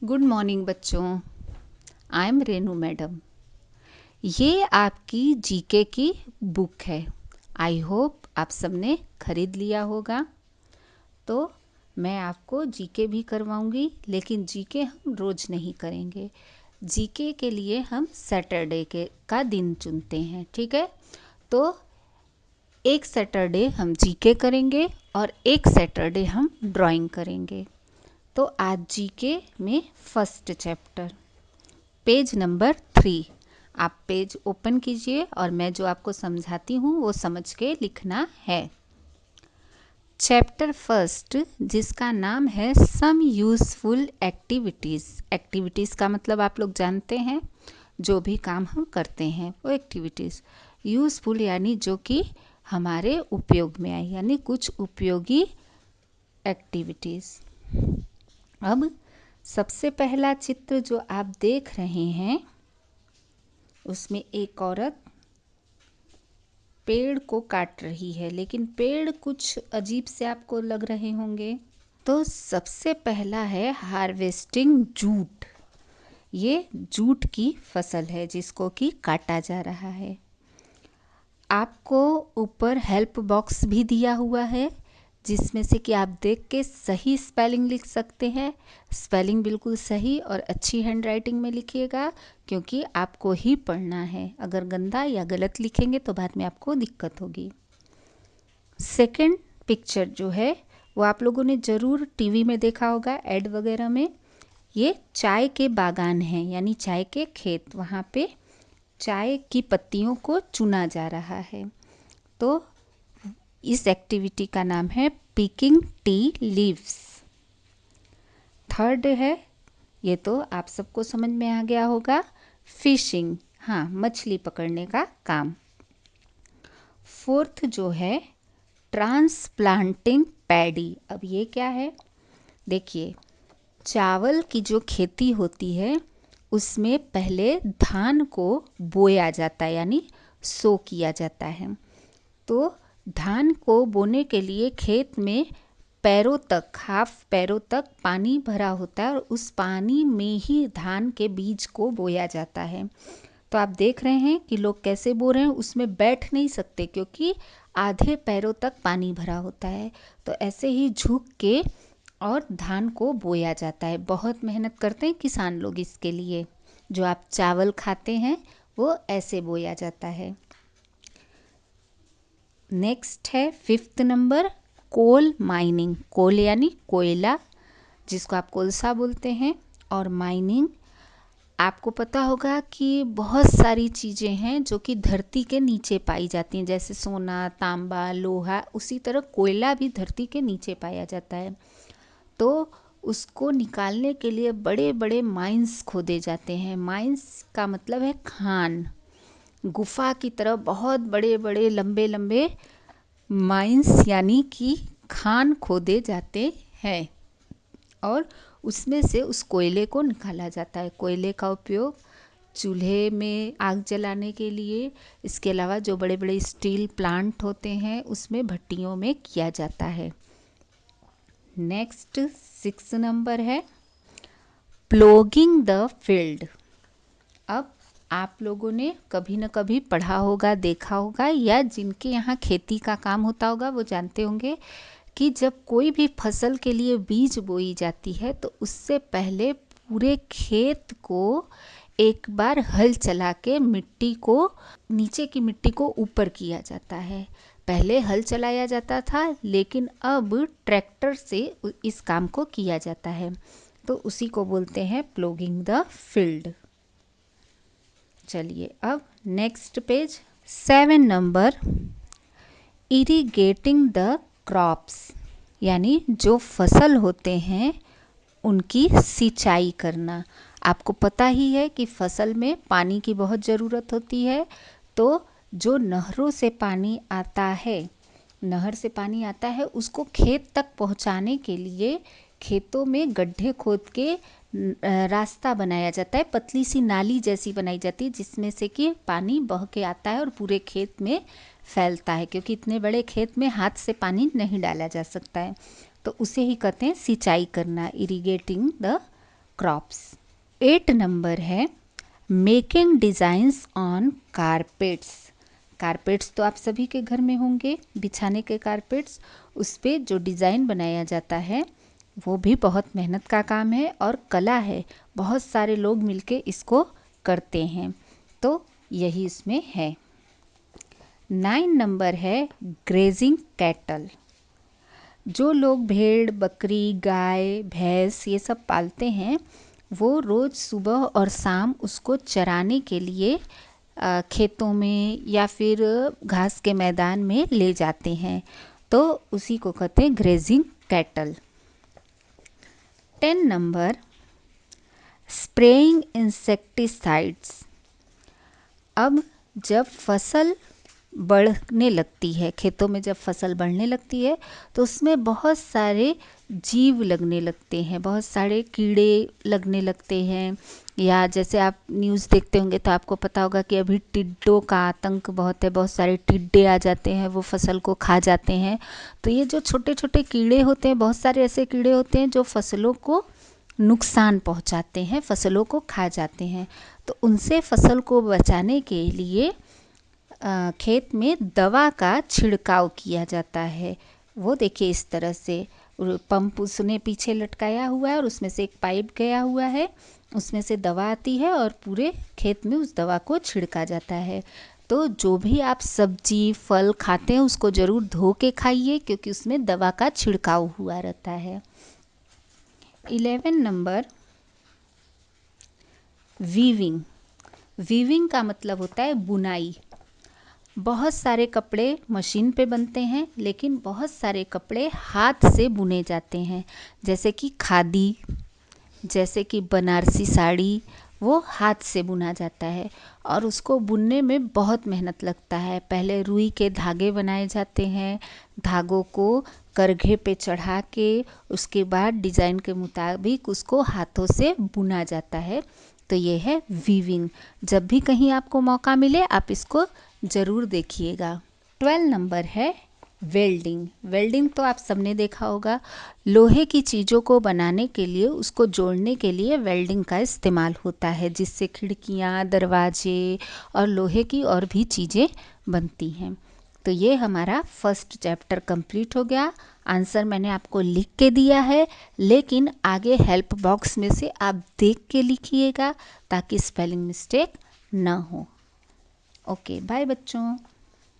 Good morning बच्चों। I am Renu madam. ये आपकी जीके की बुक है। आई होप आप सबने खरीद लिया होगा। तो मैं आपको जीके भी करवाऊंगी, लेकिन जीके हम रोज़ नहीं करेंगे। जीके के लिए हम सैटरडे का दिन चुनते हैं, ठीक है। तो एक सैटरडे हम जीके करेंगे और एक सैटरडे हम ड्राइंग करेंगे। तो आज जीके में फर्स्ट चैप्टर पेज नंबर 3। आप पेज ओपन कीजिए और मैं जो आपको समझाती हूँ वो समझ के लिखना है। चैप्टर फर्स्ट, जिसका नाम है सम यूज़फुल एक्टिविटीज़। एक्टिविटीज़ का मतलब आप लोग जानते हैं, जो भी काम हम करते हैं वो एक्टिविटीज़। यूज़फुल यानी जो कि हमारे उपयोग में आए, यानी कुछ उपयोगी एक्टिविटीज़। अब सबसे पहला चित्र जो आप देख रहे हैं उसमें एक औरत पेड़ को काट रही है, लेकिन पेड़ कुछ अजीब से आपको लग रहे होंगे। तो सबसे पहला है हार्वेस्टिंग जूट। ये जूट की फसल है जिसको कि काटा जा रहा है। आपको ऊपर हेल्प बॉक्स भी दिया हुआ है, जिसमें से कि आप देख के सही स्पेलिंग लिख सकते हैं। स्पेलिंग बिल्कुल सही और अच्छी हैंडराइटिंग में लिखिएगा, क्योंकि आपको ही पढ़ना है। अगर गंदा या गलत लिखेंगे तो बाद में आपको दिक्कत होगी। सेकंड पिक्चर जो है वो आप लोगों ने ज़रूर टीवी में देखा होगा, ऐड वगैरह में। ये चाय के बागान हैं, यानी चाय के खेत। वहाँ पे चाय की पत्तियों को चुना जा रहा है। तो इस एक्टिविटी का नाम है पिकिंग टी लीव्स। थर्ड है, ये तो आप सबको समझ में आ गया होगा, फिशिंग। हाँ, मछली पकड़ने का काम। फोर्थ जो है ट्रांसप्लांटिंग पैडी। अब ये क्या है? देखिए, चावल की जो खेती होती है उसमें पहले धान को बोया जाता है, यानी सो किया जाता है। तो धान को बोने के लिए खेत में पैरों तक, हाफ पैरों तक पानी भरा होता है और उस पानी में ही धान के बीज को बोया जाता है। तो आप देख रहे हैं कि लोग कैसे बो रहे हैं, उसमें बैठ नहीं सकते क्योंकि आधे पैरों तक पानी भरा होता है। तो ऐसे ही झुक के और धान को बोया जाता है। बहुत मेहनत करते हैं किसान लोग इसके लिए। जो आप चावल खाते हैं वो ऐसे बोया जाता है। नेक्स्ट है फिफ्थ नंबर, कोल माइनिंग। कोल यानी कोयला, जिसको आप कोलसा बोलते हैं। और माइनिंग, आपको पता होगा कि बहुत सारी चीज़ें हैं जो कि धरती के नीचे पाई जाती हैं, जैसे सोना, तांबा, लोहा। उसी तरह कोयला भी धरती के नीचे पाया जाता है। तो उसको निकालने के लिए बड़े बड़े माइंस खोदे जाते हैं। माइंस का मतलब है खान। गुफा की तरह बहुत बड़े बड़े लंबे लंबे माइंस यानी कि खान खोदे जाते हैं और उसमें से उस कोयले को निकाला जाता है। कोयले का उपयोग चूल्हे में आग जलाने के लिए, इसके अलावा जो बड़े बड़े स्टील प्लांट होते हैं उसमें भट्टियों में किया जाता है। नेक्स्ट 6 नंबर है प्लोगिंग द फील्ड। अब आप लोगों ने कभी न कभी पढ़ा होगा, देखा होगा, या जिनके यहाँ खेती का काम होता होगा वो जानते होंगे कि जब कोई भी फसल के लिए बीज बोई जाती है तो उससे पहले पूरे खेत को एक बार हल चला के मिट्टी को, नीचे की मिट्टी को ऊपर किया जाता है। पहले हल चलाया जाता था, लेकिन अब ट्रैक्टर से इस काम को किया जाता है। तो उसी को बोलते हैं प्लोगिंग द फील्ड। चलिए अब next page 7 number, irrigating the crops, यानी जो फसल होते हैं उनकी सिंचाई करना। आपको पता ही है कि फसल में पानी की बहुत ज़रूरत होती है। तो जो नहरों से पानी आता है, नहर से पानी आता है, उसको खेत तक पहुंचाने के लिए खेतों में गड्ढे खोद के रास्ता बनाया जाता है। पतली सी नाली जैसी बनाई जाती है जिसमें से कि पानी बह के आता है और पूरे खेत में फैलता है, क्योंकि इतने बड़े खेत में हाथ से पानी नहीं डाला जा सकता है। तो उसे ही कहते हैं सिंचाई करना, इरिगेटिंग द क्रॉप्स। 8 नंबर है making designs on carpets. Carpets तो आप सभी के घर में होंगे, बिछाने के कारपेट्स। उस पे जो डिज़ाइन बनाया जाता है वो भी बहुत मेहनत का काम है और कला है, बहुत सारे लोग मिलके इसको करते हैं, तो यही इसमें है। 9 नंबर है ग्रेजिंग कैटल। जो लोग भेड़, बकरी, गाय, भैंस ये सब पालते हैं वो रोज़ सुबह और शाम उसको चराने के लिए खेतों में या फिर घास के मैदान में ले जाते हैं, तो उसी को कहते हैं grazing cattle. 10 number spraying insecticides. अब जब फसल बढ़ने लगती है, खेतों में जब फसल बढ़ने लगती है तो उसमें बहुत सारे जीव लगने लगते हैं, बहुत सारे कीड़े लगने लगते हैं। या जैसे आप न्यूज़ देखते होंगे तो आपको पता होगा कि अभी टिड्डों का आतंक बहुत है, बहुत सारे टिड्डे आ जाते हैं, वो फसल को खा जाते हैं। तो ये जो छोटे छोटे कीड़े होते हैं, बहुत सारे ऐसे कीड़े होते हैं जो फसलों को नुकसान पहुंचाते हैं, फसलों को खा जाते हैं। तो उनसे फसल को बचाने के लिए खेत में दवा का छिड़काव किया जाता है। वो देखिए इस तरह से पंप उसने पीछे लटकाया हुआ है और उसमें से एक पाइप गया हुआ है, उसमें से दवा आती है और पूरे खेत में उस दवा को छिड़का जाता है। तो जो भी आप सब्जी फल खाते हैं उसको ज़रूर धो के खाइए, क्योंकि उसमें दवा का छिड़काव हुआ रहता है। 11 नंबर वीविंग। वीविंग का मतलब होता है बुनाई। बहुत सारे कपड़े मशीन पे बनते हैं, लेकिन बहुत सारे कपड़े हाथ से बुने जाते हैं, जैसे कि खादी, जैसे कि बनारसी साड़ी, वो हाथ से बुना जाता है और उसको बुनने में बहुत मेहनत लगता है। पहले रुई के धागे बनाए जाते हैं, धागों को करघे पे चढ़ा के उसके बाद डिज़ाइन के मुताबिक उसको हाथों से बुना जाता है। तो ये है वीविंग। जब भी कहीं आपको मौका मिले आप इसको ज़रूर देखिएगा। 12 नंबर है वेल्डिंग। वेल्डिंग तो आप सबने देखा होगा, लोहे की चीज़ों को बनाने के लिए, उसको जोड़ने के लिए वेल्डिंग का इस्तेमाल होता है, जिससे खिड़कियाँ, दरवाजे और लोहे की और भी चीज़ें बनती हैं। तो ये हमारा फर्स्ट चैप्टर कंप्लीट हो गया। आंसर मैंने आपको लिख के दिया है, लेकिन आगे हेल्प बॉक्स में से आप देख के लिखिएगा ताकि स्पेलिंग मिस्टेक ना हो। ओके, बाय बच्चों।